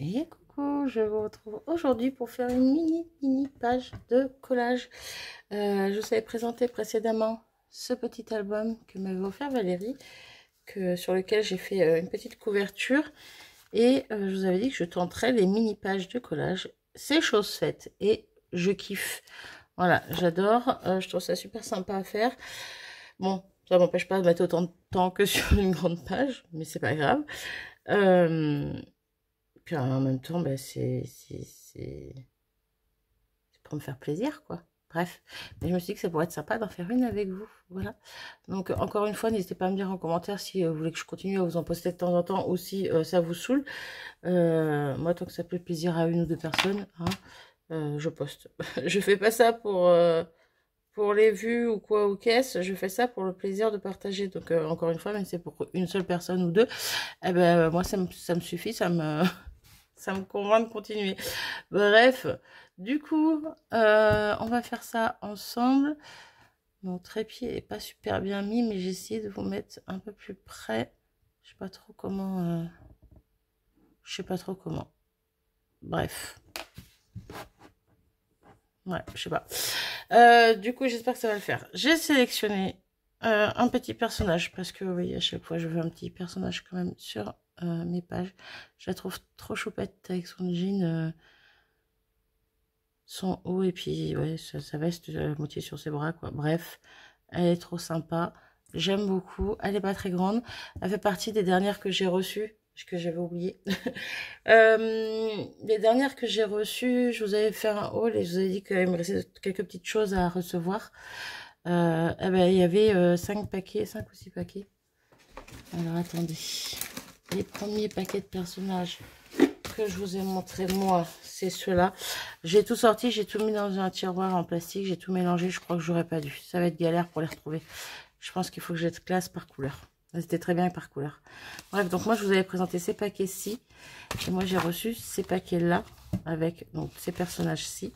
Et coucou, je vous retrouve aujourd'hui pour faire une mini page de collage. Je vous avais présenté précédemment ce petit album que m'avait offert Valérie, sur lequel j'ai fait une petite couverture. Et je vous avais dit que je tenterais les mini pages de collage. C'est chose faite et je kiffe. Voilà, j'adore, je trouve ça super sympa à faire. Bon, ça m'empêche pas de mettre autant de temps que sur une grande page, mais c'est pas grave. Puis en même temps, bah, c'est pour me faire plaisir, quoi. Bref, mais je me suis dit que ça pourrait être sympa d'en faire une avec vous. Voilà. Donc, encore une fois, n'hésitez pas à me dire en commentaire si vous voulez que je continue à vous en poster de temps en temps ou si ça vous saoule. Moi, tant que ça fait plaisir à une ou deux personnes, hein, je poste. Je fais pas ça pour les vues ou quoi ou qu'est-ce, je fais ça pour le plaisir de partager. Donc, encore une fois, même si c'est pour une seule personne ou deux, eh ben, moi, ça me suffit, ça me convainc de continuer. Bref, du coup, on va faire ça ensemble. Mon trépied est pas super bien mis, mais j'ai essayé de vous mettre un peu plus près. Je sais pas trop comment. Je sais pas trop comment. Bref. Ouais, je sais pas. Du coup, j'espère que ça va le faire. J'ai sélectionné un petit personnage parce que oui, à chaque fois, je veux un petit personnage quand même sur mes pages. Je la trouve trop choupette avec son jean, son haut et puis ouais, sa veste moitié sur ses bras, quoi. Bref, elle est trop sympa. J'aime beaucoup. Elle est pas très grande. Elle fait partie des dernières que j'ai reçues, que j'avais oublié. Les dernières que j'ai reçues, je vous avais fait un haul et je vous avais dit qu'il me restait quelques petites choses à recevoir. Eh ben, il y avait 5 paquets, 5 ou 6 paquets. Alors attendez. Les premiers paquets de personnages que je vous ai montré, moi, c'est ceux-là. J'ai tout sorti, j'ai tout mis dans un tiroir en plastique, j'ai tout mélangé. Je crois que j'aurais pas dû. Ça va être galère pour les retrouver. Je pense qu'il faut que je les classe par couleur. C'était très bien par couleur. Bref, donc moi, je vous avais présenté ces paquets-ci. Et moi, j'ai reçu ces paquets-là avec donc ces personnages-ci.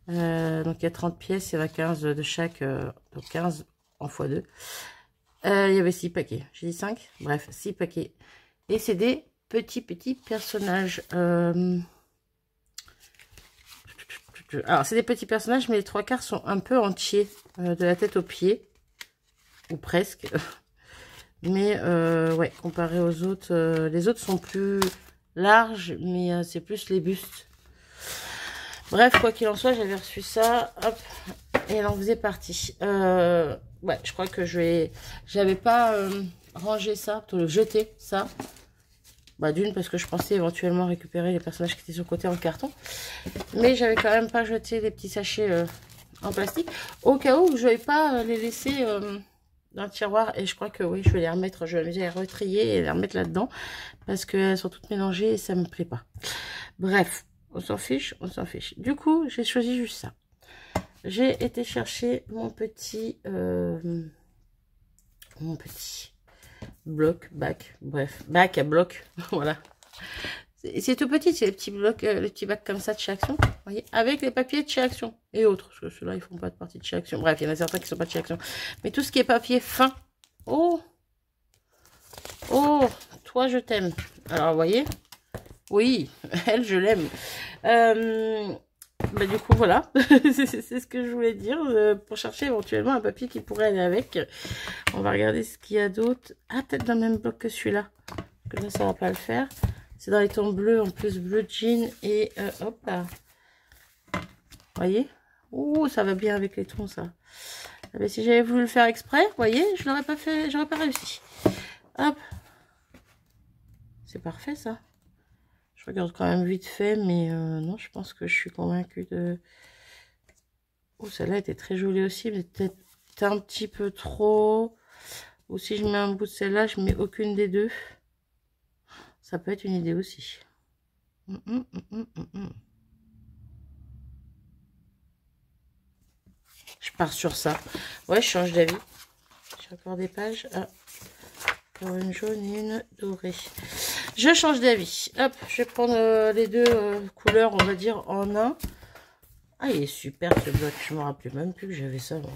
Donc, il y a 30 pièces, il y en a 15 de chaque. Donc, 15 en x2. Il y avait 6 paquets. J'ai dit 5. Bref, 6 paquets. Et c'est des petits personnages. Alors, c'est des petits personnages, mais les 3/4 sont un peu entiers. De la tête aux pieds. Ou presque. Mais ouais, comparé aux autres, les autres sont plus larges, mais c'est plus les bustes. Bref, quoi qu'il en soit, j'avais reçu ça, hop, et elle en faisait partie. Ouais, je crois que j'avais pas rangé ça, plutôt le jeter ça. Bah, d'une, parce que je pensais éventuellement récupérer les personnages qui étaient sur le côté en carton. Mais j'avais quand même pas jeté les petits sachets en plastique, au cas où je vais pas les laisser dans le tiroir. Et je crois que oui, je vais les remettre, je vais m'amuser à retrier et les remettre là-dedans, parce qu'elles sont toutes mélangées et ça me plaît pas. Bref, on s'en fiche, on s'en fiche. Du coup, j'ai choisi juste ça. J'ai été chercher mon petit bloc, bac, bref, bac à bloc, voilà. C'est tout petit, c'est les petits blocs, les petits bacs comme ça de chez Action, vous voyez, avec les papiers de chez Action et autres, parce que ceux-là, ils font pas de partie de chez Action. Bref, il y en a certains qui sont pas de chez Action. Mais tout ce qui est papier fin, oh, toi, je t'aime. Alors, vous voyez, oui, elle, je l'aime. Bah, du coup, voilà, c'est ce que je voulais dire, pour chercher éventuellement un papier qui pourrait aller avec. On va regarder ce qu'il y a d'autre. Ah, peut-être dans le même bloc que celui-là, que là, ça va pas le faire. C'est dans les tons bleus, en plus bleu jean et hop là. Vous voyez? Ouh, ça va bien avec les tons, ça. Ah ben, si j'avais voulu le faire exprès, vous voyez, je l'aurais pas fait, j'aurais pas réussi. Hop. C'est parfait, ça. Je regarde quand même vite fait, mais non, je pense que je suis convaincue de... Oh, celle-là était très jolie aussi, mais peut-être un petit peu trop. Ou si je mets un bout de celle-là, je mets aucune des deux. Ça peut être une idée aussi. Je pars sur ça. Ouais, je change d'avis. J'ai encore des pages. Ah, encore une jaune et une dorée. Je change d'avis. Hop, je vais prendre les deux couleurs, on va dire, en un. Ah, il est super ce bloc. Je me rappelais même plus que j'avais ça. Bon.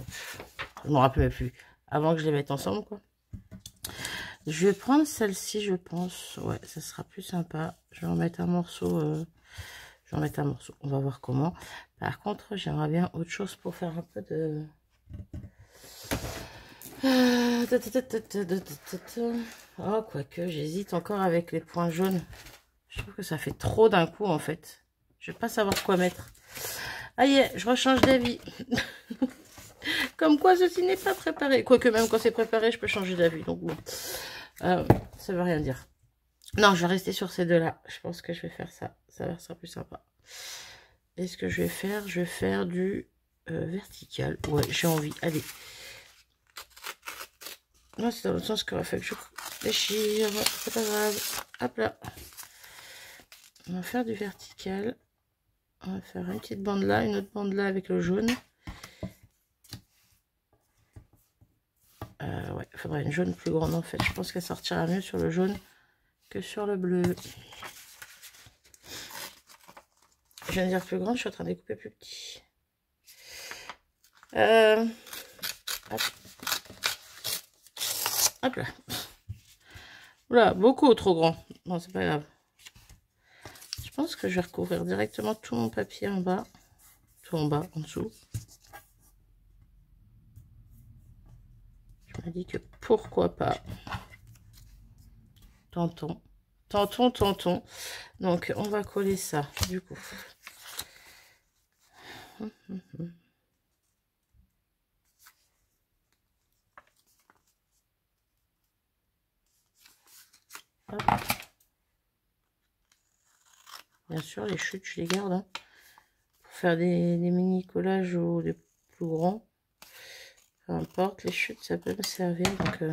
Je me rappelais même plus. Avant que je les mette ensemble, quoi. Je vais prendre celle-ci, je pense. Ouais, ça sera plus sympa. Je vais en mettre un morceau. Je vais en mettre un morceau. On va voir comment. Par contre, j'aimerais bien autre chose pour faire un peu de... Oh, quoique, j'hésite encore avec les points jaunes. Je trouve que ça fait trop d'un coup, en fait. Je vais pas savoir quoi mettre. Aïe, je rechange d'avis. Comme quoi, ceci n'est pas préparé. Quoique, même quand c'est préparé, je peux changer d'avis. Donc, bon. Ça veut rien dire. Non, je vais rester sur ces deux-là. Je pense que je vais faire ça. Ça sera plus sympa. Et ce que je vais faire du vertical. Ouais, j'ai envie. Allez. Non, c'est dans l'autre sens qu'il aurait fallu que je déchire. C'est pas grave. Hop là. On va faire du vertical. On va faire une petite bande là, une autre bande là avec le jaune. Ouais, il faudrait une jaune plus grande en fait. Je pense qu'elle sortira mieux sur le jaune que sur le bleu. Je viens de dire plus grande, je suis en train de découper plus petit. Hop. Hop là. Oula, beaucoup trop grand. Bon, c'est pas grave. Je pense que je vais recouvrir directement tout mon papier en bas. Tout en bas, en dessous. Je me dis que pourquoi pas. Tentons. Tentons, tentons. Donc, on va coller ça, du coup. Hop. Bien sûr, les chutes, je les garde. Hein, pour faire des mini collages ou des plus grands. Peu importe, les chutes, ça peut me servir. Donc,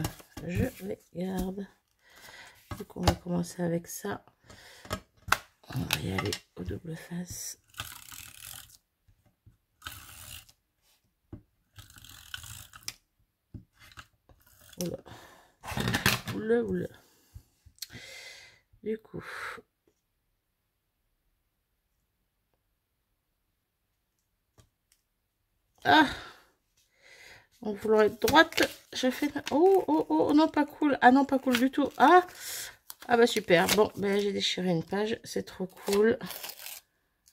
je les garde. Donc, on va commencer avec ça. On va y aller au double face. Oula. Oula, oula. Du coup... Ah, en voulant être droite, j'ai fait... Oh, oh, oh, non, pas cool. Ah non, pas cool du tout. Ah, ah bah super. Bon, ben j'ai déchiré une page. C'est trop cool.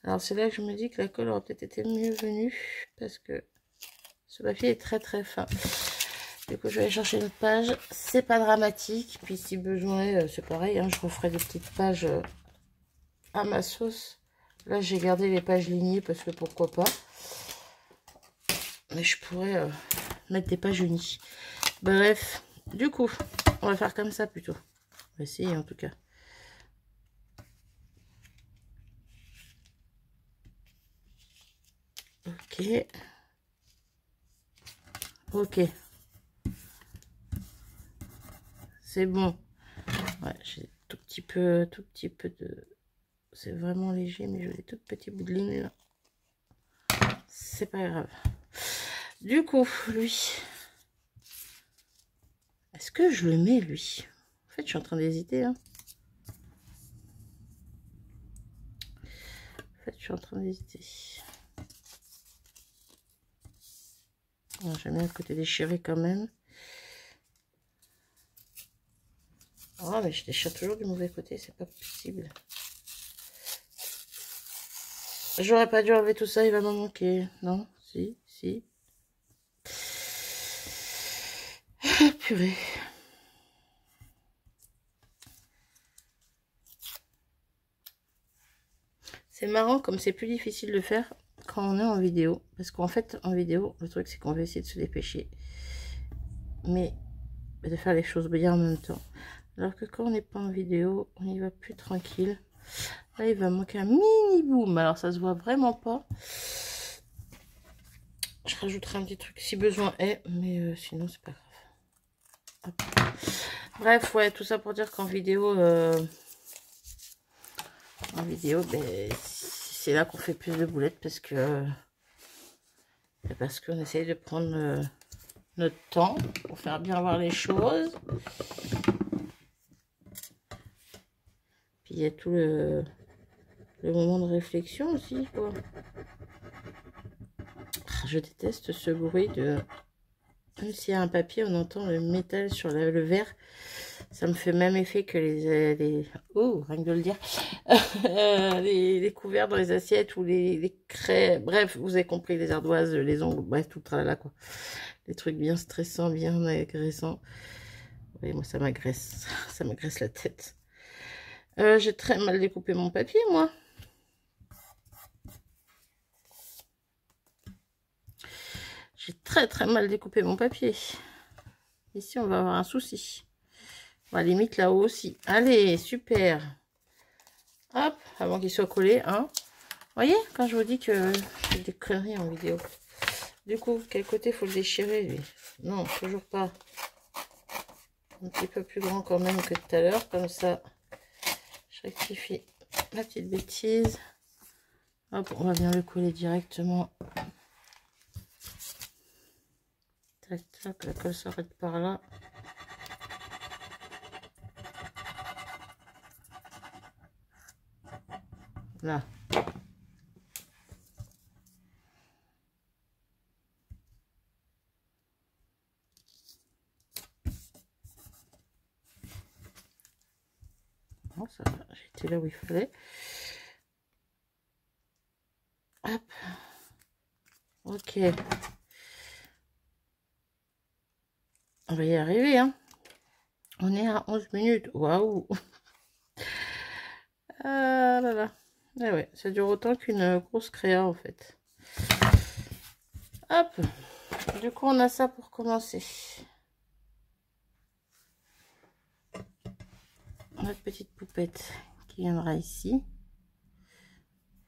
Alors, c'est là que je me dis que la colle aurait peut-être été mieux venue. Parce que ce papier est très, très fin. Du coup, je vais aller chercher une page. C'est pas dramatique. Puis, si besoin, c'est pareil. Hein, je referai des petites pages à ma sauce. Là, j'ai gardé les pages lignées parce que pourquoi pas. Mais je pourrais mettre des pages unies. Bref, du coup, on va faire comme ça plutôt. On va essayer en tout cas. Ok. Ok. C'est bon. Ouais, j'ai tout petit peu de... C'est vraiment léger, mais j'ai des tout petits bouts de ligne là. C'est pas grave. Du coup, lui... Est-ce que je le mets, lui? En fait, je suis en train d'hésiter. Hein. En fait, je suis en train d'hésiter. J'aime bien le côté déchiré quand même. Oh, mais je déchire toujours du mauvais côté, c'est pas possible. J'aurais pas dû enlever tout ça, il va m'en manquer. Non, si, si. Ah, purée. C'est marrant comme c'est plus difficile de faire quand on est en vidéo. Parce qu'en fait, en vidéo, le truc c'est qu'on va essayer de se dépêcher. Mais de faire les choses bien en même temps. Alors que quand on n'est pas en vidéo, on y va plus tranquille. Là, il va manquer un mini boom. Alors, ça se voit vraiment pas. Je rajouterai un petit truc si besoin est. Mais sinon, c'est pas grave. Hop. Bref, ouais, tout ça pour dire qu'en vidéo... ben, c'est là qu'on fait plus de boulettes parce qu'on essaye de prendre notre temps pour faire bien voir les choses. Puis il y a tout le moment de réflexion aussi, quoi. Je déteste ce bruit de... Même s'il y a un papier, on entend le métal sur le verre. Ça me fait même effet que oh, rien que de le dire, les couverts dans les assiettes ou les craies, bref, vous avez compris, les ardoises, les ongles, bref, tout le tralala, quoi. Des trucs bien stressants, bien agressants. Oui, moi, ça m'agresse la tête. J'ai très mal découpé mon papier, moi. J'ai très mal découpé mon papier. Ici, on va avoir un souci. On va limite là-haut aussi. Allez, super. Hop, avant qu'il soit collé, hein. Vous voyez, quand je vous dis que je fais des conneries en vidéo. Du coup, quel côté faut le déchirer, lui? Non, toujours pas. Un petit peu plus grand quand même que tout à l'heure. Comme ça, je rectifie la petite bêtise. Hop, on va venir le coller directement. Tac, tac, la colle s'arrête par là. Là. Bon, ça va, j'étais là où il fallait. Hop. Ok. On va y arriver, hein. On est à 11 minutes. Waouh. Ah là là. Ah ouais, ça dure autant qu'une grosse créa, en fait. Hop. Du coup, on a ça pour commencer. Notre petite poupette qui viendra ici.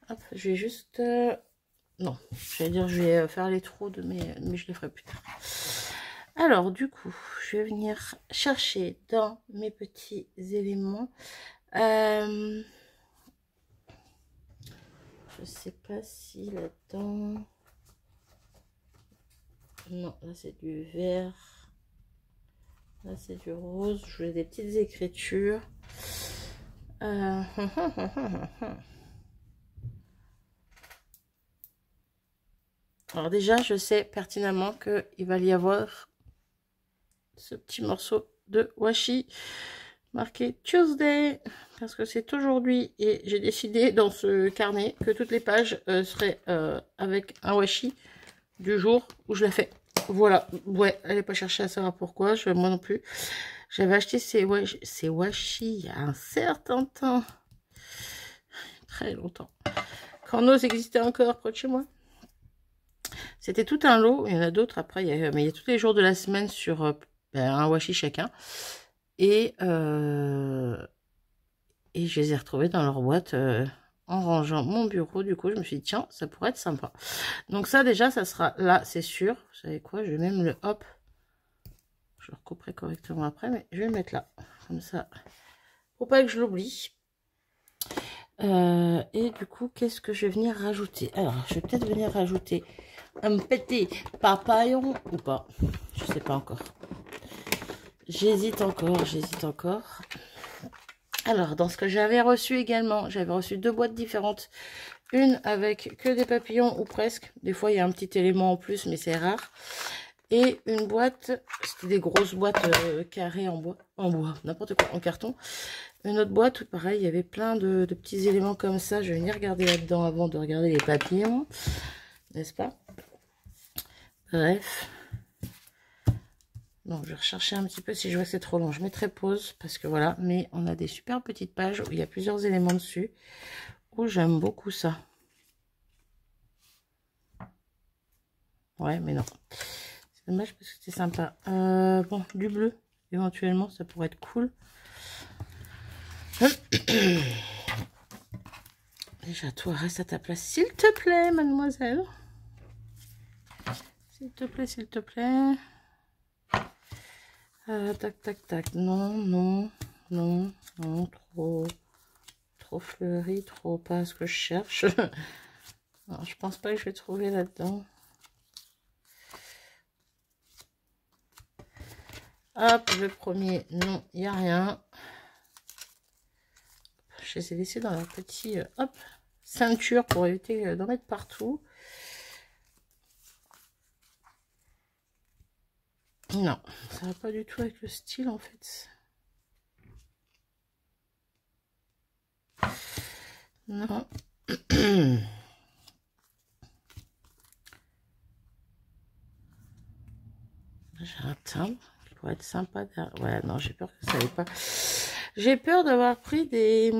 Hop, je vais juste... non, j'allais dire je vais faire les trous, mais je les ferai plus tard. Alors, du coup, je vais venir chercher dans mes petits éléments. Je sais pas si là-dedans... Non, là c'est du vert. Là c'est du rose. Je voulais des petites écritures. Alors déjà, je sais pertinemment qu'il va y avoir ce petit morceau de washi marqué Tuesday, parce que c'est aujourd'hui, et j'ai décidé dans ce carnet que toutes les pages seraient avec un washi du jour où je la fais. Voilà, ouais, allez pas chercher à savoir pourquoi, moi non plus. J'avais acheté ces washi il y a un certain temps, très longtemps, quand Nose existait encore près de chez moi. C'était tout un lot, il y en a d'autres après, mais il y a tous les jours de la semaine sur un washi chacun. Et je les ai retrouvés dans leur boîte en rangeant mon bureau. Du coup, je me suis dit, tiens, ça pourrait être sympa. Donc ça, déjà, ça sera là, c'est sûr. Vous savez quoi, je vais même le hop. Je le recouperai correctement après, mais je vais le mettre là. Comme ça, pour pas que je l'oublie. Et du coup, qu'est-ce que je vais venir rajouter? Alors, je vais peut-être venir rajouter un petit papillon ou pas. Je sais pas encore. J'hésite encore. Alors, dans ce que j'avais reçu également, j'avais reçu 2 boîtes différentes. Une avec que des papillons ou presque. Des fois, il y a un petit élément en plus, mais c'est rare. Et une boîte, c'était des grosses boîtes carrées en bois, n'importe quoi, en carton. Une autre boîte où pareil, il y avait plein de petits éléments comme ça. Je vais venir regarder là-dedans avant de regarder les papillons, n'est-ce pas? Bref. Donc, je vais rechercher un petit peu. Si je vois que c'est trop long, je mettrai pause. Parce que voilà, mais on a des super petites pages où il y a plusieurs éléments dessus. Où j'aime beaucoup ça. Ouais, mais non. C'est dommage parce que c'est sympa. Bon, du bleu, éventuellement, ça pourrait être cool. Déjà, toi, reste à ta place, s'il te plaît, mademoiselle. S'il te plaît, s'il te plaît. Tac, tac, tac. Non, non, non, non, trop fleuri, trop pas ce que je cherche. Non, je pense pas que je vais trouver là-dedans. Hop, le premier, non, il n'y a rien. Je les ai laissés dans leur petit hop, ceinture pour éviter d'en mettre partout. Non, ça va pas du tout avec le style en fait. Non. J'ai un timbre qui pourrait être sympa. Ouais, non, j'ai peur que ça n'aille pas. J'ai peur d'avoir pris des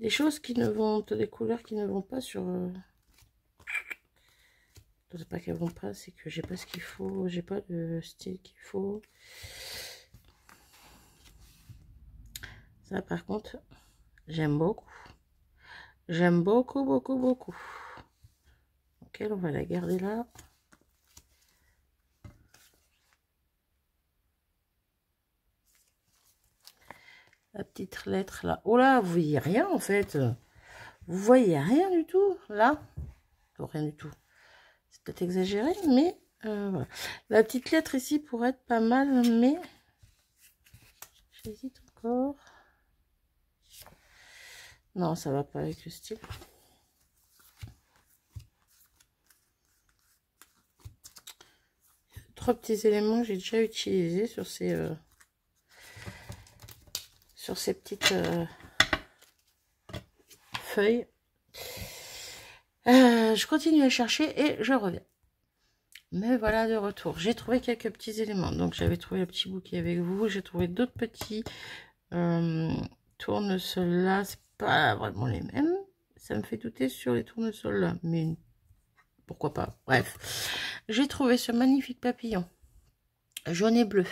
choses qui ne vont, des couleurs qui ne vont pas sur. C'est pas qu'elles vont pas, c'est que j'ai pas ce qu'il faut, j'ai pas le style qu'il faut. Ça, par contre, j'aime beaucoup. J'aime beaucoup, beaucoup, beaucoup. Ok, on va la garder là. La petite lettre là. Oh là, vous voyez rien en fait. Vous voyez rien du tout là. Oh, rien du tout. C'est peut-être exagéré, mais voilà. La petite lettre ici pourrait être pas mal, mais j'hésite encore. Non, ça va pas avec le style. Trois petits éléments que j'ai déjà utilisés sur ces petites feuilles. Je continue à chercher et je reviens. Mais voilà, de retour. J'ai trouvé quelques petits éléments. Donc, j'avais trouvé le petit bouquet avec vous. J'ai trouvé d'autres petits tournesols là. C'est pas vraiment les mêmes. Ça me fait douter sur les tournesols là. Mais pourquoi pas. Bref. J'ai trouvé ce magnifique papillon jaune et bleu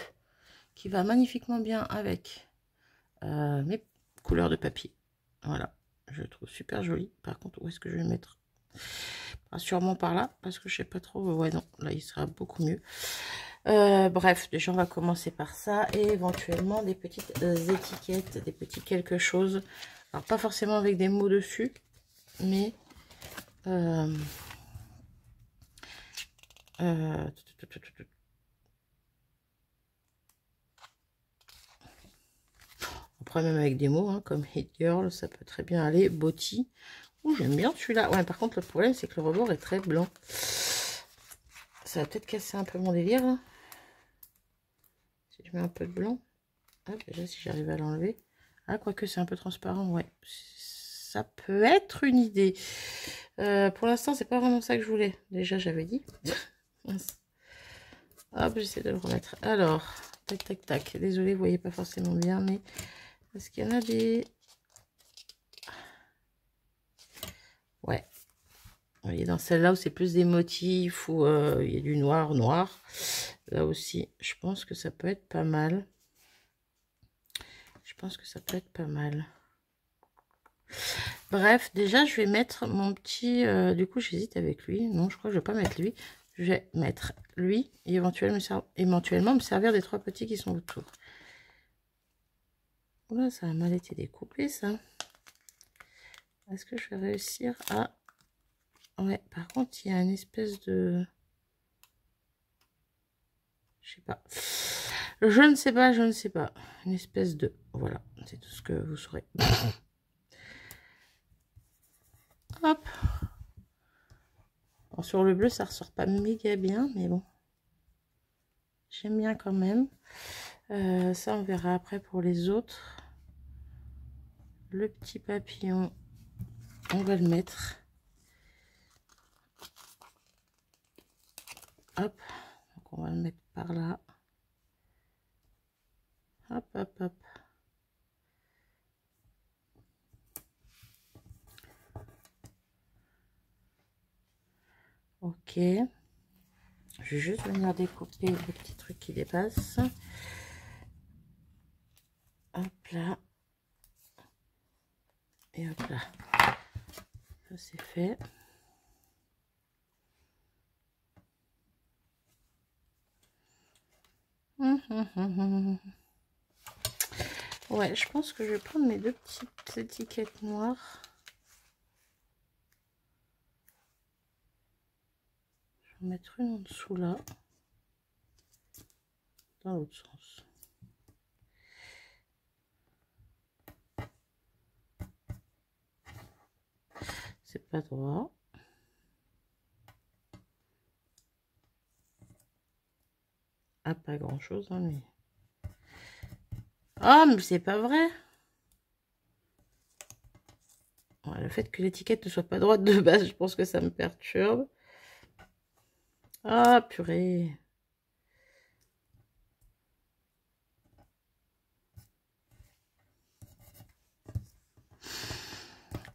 qui va magnifiquement bien avec mes couleurs de papier. Voilà. Je le trouve super joli. Par contre, où est-ce que je vais le mettre? Sûrement par là, parce que je sais pas trop. Ouais, non, là, il sera beaucoup mieux. Bref, déjà, on va commencer par ça. Et éventuellement, des petites étiquettes, des petits quelque chose. Alors, pas forcément avec des mots dessus, mais... après, même avec des mots, hein, comme Hit Girl, ça peut très bien aller. Boti. J'aime bien celui-là. Ouais, par contre, le problème, c'est que le rebord est très blanc. Ça va peut-être casser un peu mon délire, là. Si je mets un peu de blanc. Ah, déjà, si j'arrive à l'enlever. Ah, quoique c'est un peu transparent, ouais. Ça peut être une idée. Pour l'instant, c'est pas vraiment ça que je voulais. Déjà, j'avais dit. Hop, j'essaie de le remettre. Alors, tac, tac, tac. Désolée, vous voyez pas forcément bien, mais... Est-ce qu'il y en a des... Ouais. Vous voyez, dans celle-là où c'est plus des motifs, où il y a du noir, là aussi, je pense que ça peut être pas mal. Je pense que ça peut être pas mal. Bref, déjà, je vais mettre mon petit... du coup, j'hésite avec lui. Non, je crois que je vais pas mettre lui. Je vais mettre lui et éventuellement me servir des trois petits qui sont autour. Oula, ça a mal été découpé, ça. Est-ce que je vais réussir à... Ouais, par contre, il y a une espèce de... Je sais pas. Je ne sais pas, je ne sais pas. Une espèce de... Voilà, c'est tout ce que vous saurez. Hop. Bon, sur le bleu, ça ressort pas méga bien, mais bon. J'aime bien quand même. Ça, on verra après pour les autres. Le petit papillon, on va le mettre. Hop. Donc, on va le mettre par là. Hop, hop, hop. Ok. Je vais juste venir découper les petits trucs qui dépassent. Hop là. Et hop là. Ça c'est fait. Ouais, je pense que je vais prendre mes deux petites étiquettes noires. Je vais en mettre une en dessous là. Dans l'autre sens. C'est pas droit. Ah, pas grand chose, hein, mais... Ah, mais c'est pas vrai. Ouais, le fait que l'étiquette ne soit pas droite de base, je pense que ça me perturbe. Ah, purée.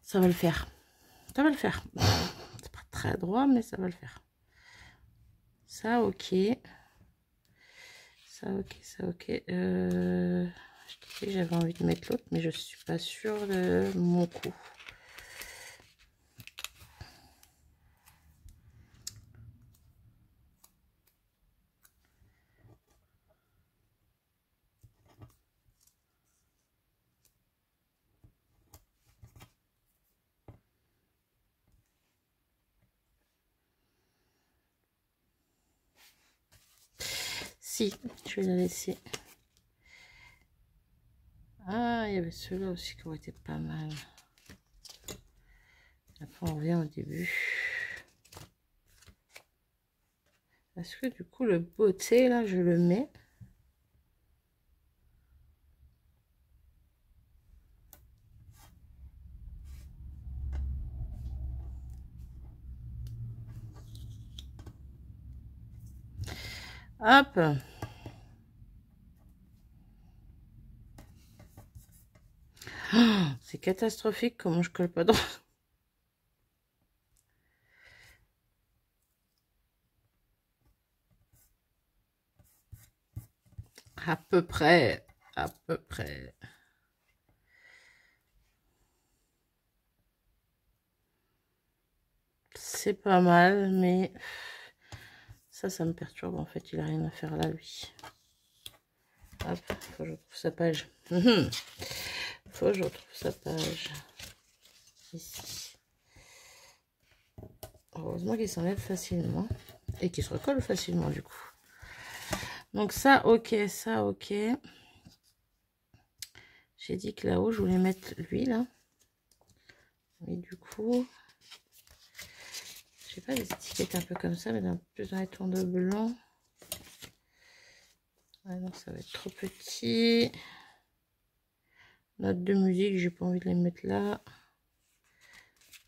Ça va le faire. Ça va le faire. C'est pas très droit, mais ça va le faire. Ça, ok. Ça, ok, ça, ok. Je disais que j'avais envie de mettre l'autre, mais je suis pas sûre de mon coup. Si, je vais la laisser. Ah, il y avait ceux-là aussi qui auraient été pas mal. Après, on revient au début. Est-ce que du coup, le beauté, là, je le mets? Hop. Oh, c'est catastrophique comment je colle pas droit. À peu près. À peu près. C'est pas mal, mais ça me perturbe en fait. Il a rien à faire là, lui. Hop, faut que je retrouve sa page. Faut que je retrouve sa page. Ici. Heureusement qu'il s'enlève facilement. Et qu'il se recolle facilement du coup. Donc ça, ok, ça, ok. J'ai dit que là-haut, je voulais mettre lui, là. Mais du coup, je sais pas, des étiquettes un peu comme ça, mais plus dans les tons de blanc. Ah non, ça va être trop petit. Notes de musique, j'ai pas envie de les mettre là.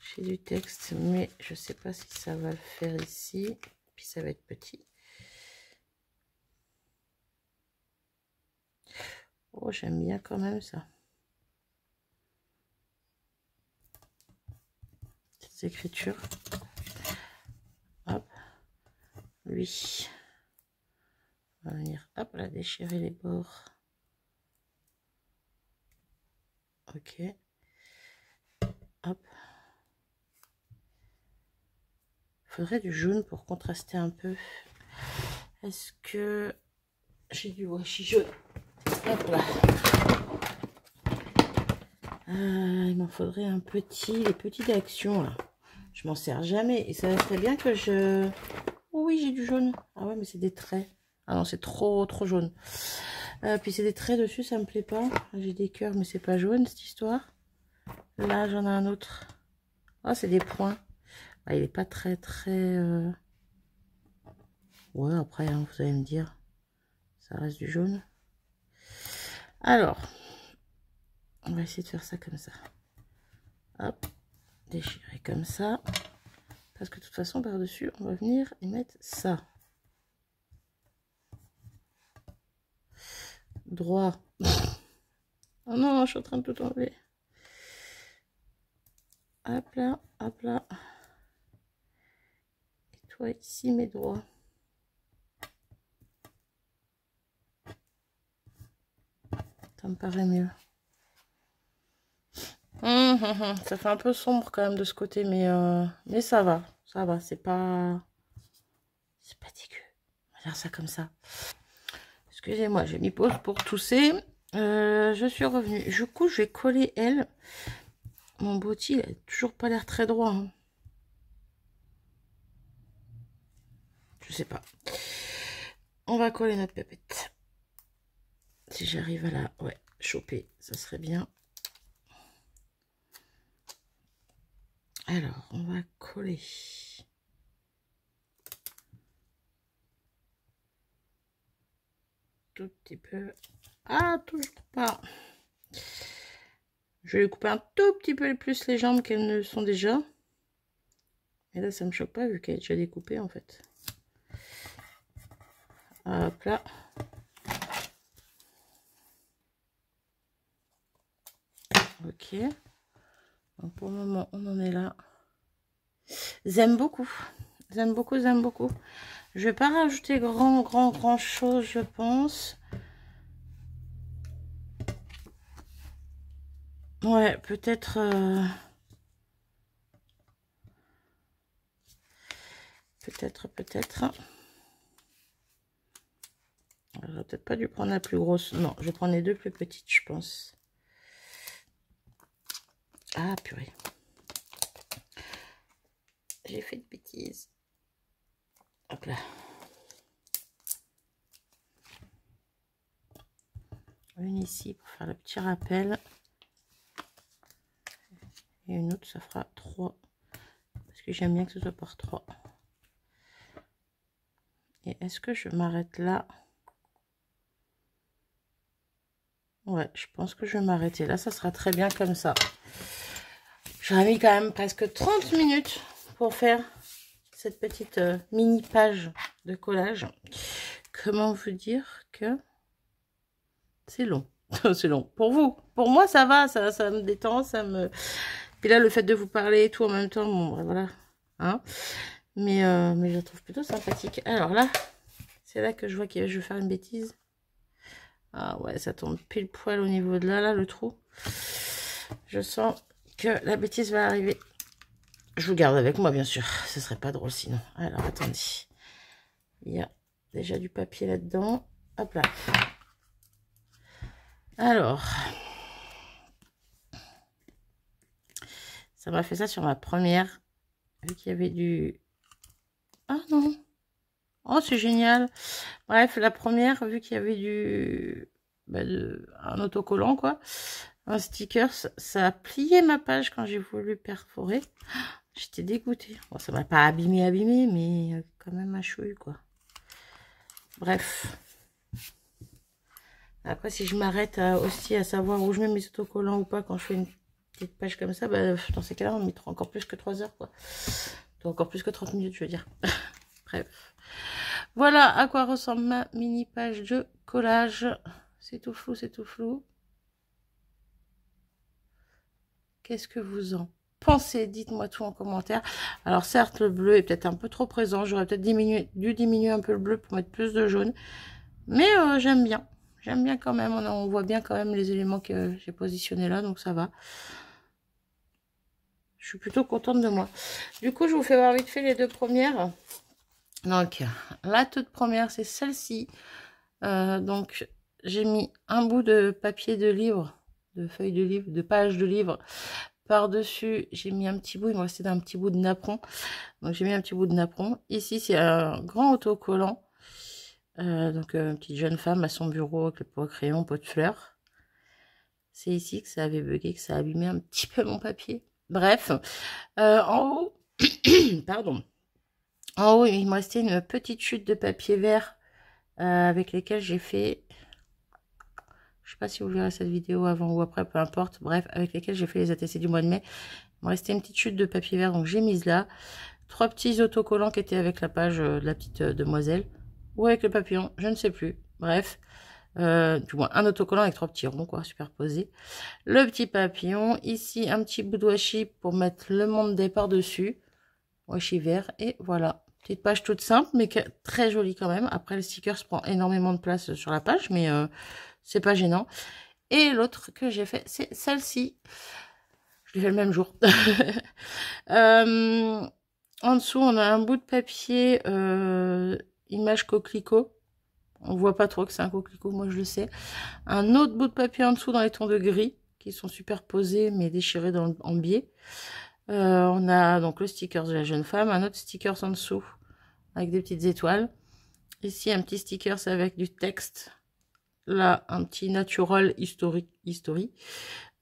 J'ai du texte, mais je sais pas si ça va le faire ici. Puis ça va être petit. Oh, j'aime bien quand même ça. Ces écritures. Hop. Lui. On va venir, hop, là, déchirer les bords. Ok. Hop. Faudrait du jaune pour contraster un peu. Est-ce que j'ai du washi jaune? Hop là. Il m'en faudrait un petit, les petits d'actions là. Je m'en sers jamais et ça serait bien que je... Oh oui, j'ai du jaune. Ah ouais, mais c'est des traits. Ah non, c'est trop jaune. Puis c'est des traits dessus, ça me plaît pas. J'ai des cœurs, mais c'est pas jaune cette histoire. Là, j'en ai un autre. Ah, c'est des points. Ah, il est pas très... Ouais, après, hein, vous allez me dire. Ça reste du jaune. Alors, on va essayer de faire ça comme ça. Hop, déchirer comme ça. Parce que de toute façon, par-dessus, on va venir et mettre ça. Droit. Oh non, je suis en train de tout enlever. Hop là, hop là. Et toi ici, mes droits. Ça me paraît mieux. Ça fait un peu sombre quand même de ce côté, mais ça va. Ça va, c'est pas dégueu. On va faire ça comme ça. Excusez-moi, j'ai mis pause pour tousser. Je suis revenue. Du coup, je vais coller elle. Mon bouti, il a toujours pas l'air très droit. Hein. Je sais pas. On va coller notre pépette. Si j'arrive à la choper, ça serait bien. Alors, on va coller. Tout petit peu. Ah, toujours pas. Je vais lui couper un tout petit peu plus les jambes qu'elles ne sont déjà. Et là, ça me choque pas vu qu'elle est déjà découpée en fait. Hop là. Ok. Donc pour le moment, on en est là. J'aime beaucoup. J'aime beaucoup, j'aime beaucoup. Je vais pas rajouter grand chose, je pense. Ouais, peut-être... Peut-être. J'aurais peut-être pas dû prendre la plus grosse. Non, je vais prendre les deux plus petites, je pense. Ah, purée. J'ai fait de bêtises. Hop là. Une ici pour faire le petit rappel. Et une autre, ça fera 3. Parce que j'aime bien que ce soit par 3. Et est-ce que je m'arrête là? Ouais, je pense que je vais m'arrêter là. Ça sera très bien comme ça. J'aurais mis quand même presque 30 minutes pour faire cette petite mini page de collage. Comment vous dire que c'est long. C'est long. Pour vous. Pour moi, ça va. Ça me détend. Ça me... Puis là, le fait de vous parler et tout en même temps, bon, voilà. Hein, mais je la trouve plutôt sympathique. Alors là, c'est là que je vois que je vais faire une bêtise. Ah ouais, ça tombe pile poil au niveau de là, le trou. Je sens que la bêtise va arriver. Je vous garde avec moi, bien sûr. Ce serait pas drôle sinon. Alors, attendez. Il y a déjà du papier là-dedans. Hop là. Alors. Ça m'a fait ça sur ma première. Vu qu'il y avait du... Ah non. Oh, c'est génial. Bref, la première, vu qu'il y avait du... un autocollant, quoi. Un sticker, ça a plié ma page quand j'ai voulu perforer. J'étais dégoûtée. Bon, ça m'a pas abîmé, mais quand même un chouille, quoi. Bref. Après, si je m'arrête aussi à savoir où je mets mes autocollants ou pas quand je fais une petite page comme ça, bah, dans ces cas-là, on mettra encore plus que 3 heures, quoi. Encore plus que 30 minutes, je veux dire. Bref. Voilà à quoi ressemble ma mini page de collage. C'est tout flou, c'est tout flou. Qu'est-ce que vous en pensez? Dites-moi tout en commentaire. Alors certes, le bleu est peut-être un peu trop présent. J'aurais peut-être dû diminuer un peu le bleu pour mettre plus de jaune. Mais j'aime bien. J'aime bien quand même. On voit bien quand même les éléments que j'ai positionnés là. Donc ça va. Je suis plutôt contente de moi. Du coup, je vous fais voir vite fait les deux premières. Donc, la toute première, c'est celle-ci. Donc, j'ai mis un bout de papier de livre, de feuille de livre, de page de livre. Par-dessus, j'ai mis un petit bout, il me restait un petit bout de napperon. Donc, j'ai mis un petit bout de napperon. Ici, c'est un grand autocollant. Donc, une petite jeune femme à son bureau avec le pot à crayon, pot de fleurs. C'est ici que ça avait bugué, que ça a abîmé un petit peu mon papier. Bref, en haut, pardon. En haut, il me restait une petite chute de papier vert avec lesquels j'ai fait... Je sais pas si vous verrez cette vidéo avant ou après, peu importe. Bref, avec lesquels j'ai fait les ATC du mois de mai. Il me restait une petite chute de papier vert, donc j'ai mise là. 3 petits autocollants qui étaient avec la page de la petite demoiselle. Ou avec le papillon, je ne sais plus. Bref, du moins un autocollant avec 3 petits ronds, quoi, superposés. Le petit papillon. Ici, un petit bout de washi pour mettre le monde départ dessus. Washi vert, et voilà. Petite page toute simple, mais très jolie quand même. Après, le sticker se prend énormément de place sur la page, mais c'est pas gênant. Et l'autre que j'ai fait, c'est celle-ci. Je l'ai fait le même jour. En dessous, on a un bout de papier image coquelicot. On voit pas trop que c'est un coquelicot, moi je le sais. Un autre bout de papier en dessous dans les tons de gris, qui sont superposés, mais déchirés en biais. On a donc le sticker de la jeune femme, un autre sticker en dessous avec des petites étoiles. Ici, un petit sticker avec du texte. Là, un petit natural history.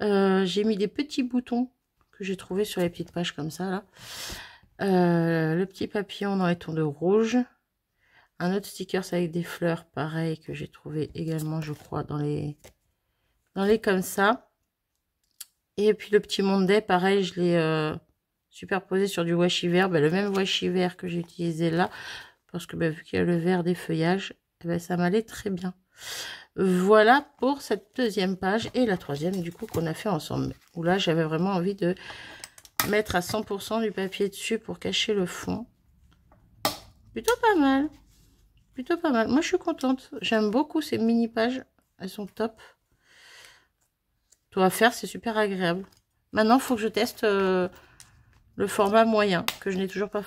J'ai mis des petits boutons que j'ai trouvé sur les petites pages comme ça. Là. Le petit papillon dans les tons de rouge. Un autre sticker avec des fleurs, pareil, que j'ai trouvé également, je crois, dans les comme ça. Et puis le petit Monday, pareil, je l'ai superposé sur du washi vert. Le même washi vert que j'ai utilisé là. Parce que vu qu'il y a le vert des feuillages, ça m'allait très bien. Voilà pour cette deuxième page. Et la troisième, du coup, qu'on a fait ensemble. Où là, j'avais vraiment envie de mettre à 100% du papier dessus pour cacher le fond. Plutôt pas mal. Plutôt pas mal. Moi, je suis contente. J'aime beaucoup ces mini-pages. Elles sont top. Tout à faire, c'est super agréable. Maintenant, il faut que je teste le format moyen, que je n'ai toujours pas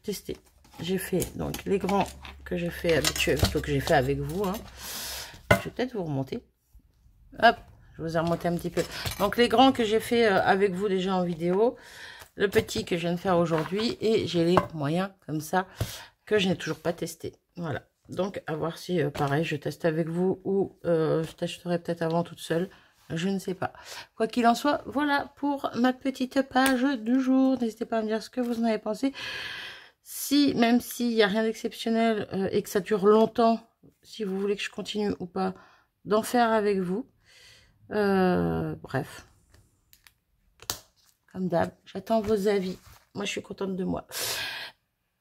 testé. J'ai fait donc les grands que j'ai fait habituels, plutôt que j'ai fait avec vous. Hein. Je vais peut-être vous remonter. Hop, je vous ai remonté un petit peu. Donc les grands que j'ai fait avec vous déjà en vidéo. Le petit que je viens de faire aujourd'hui. Et j'ai les moyens comme ça que je n'ai toujours pas testé. Voilà. Donc à voir si pareil je teste avec vous ou je testerai peut-être avant toute seule. Je ne sais pas. Quoi qu'il en soit, voilà pour ma petite page du jour. N'hésitez pas à me dire ce que vous en avez pensé. Si, même s'il n'y a rien d'exceptionnel et que ça dure longtemps, si vous voulez que je continue ou pas, d'en faire avec vous. Bref. Comme d'hab, j'attends vos avis. Moi, je suis contente de moi.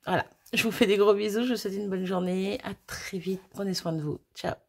Voilà. Je vous fais des gros bisous. Je vous souhaite une bonne journée. À très vite. Prenez soin de vous. Ciao.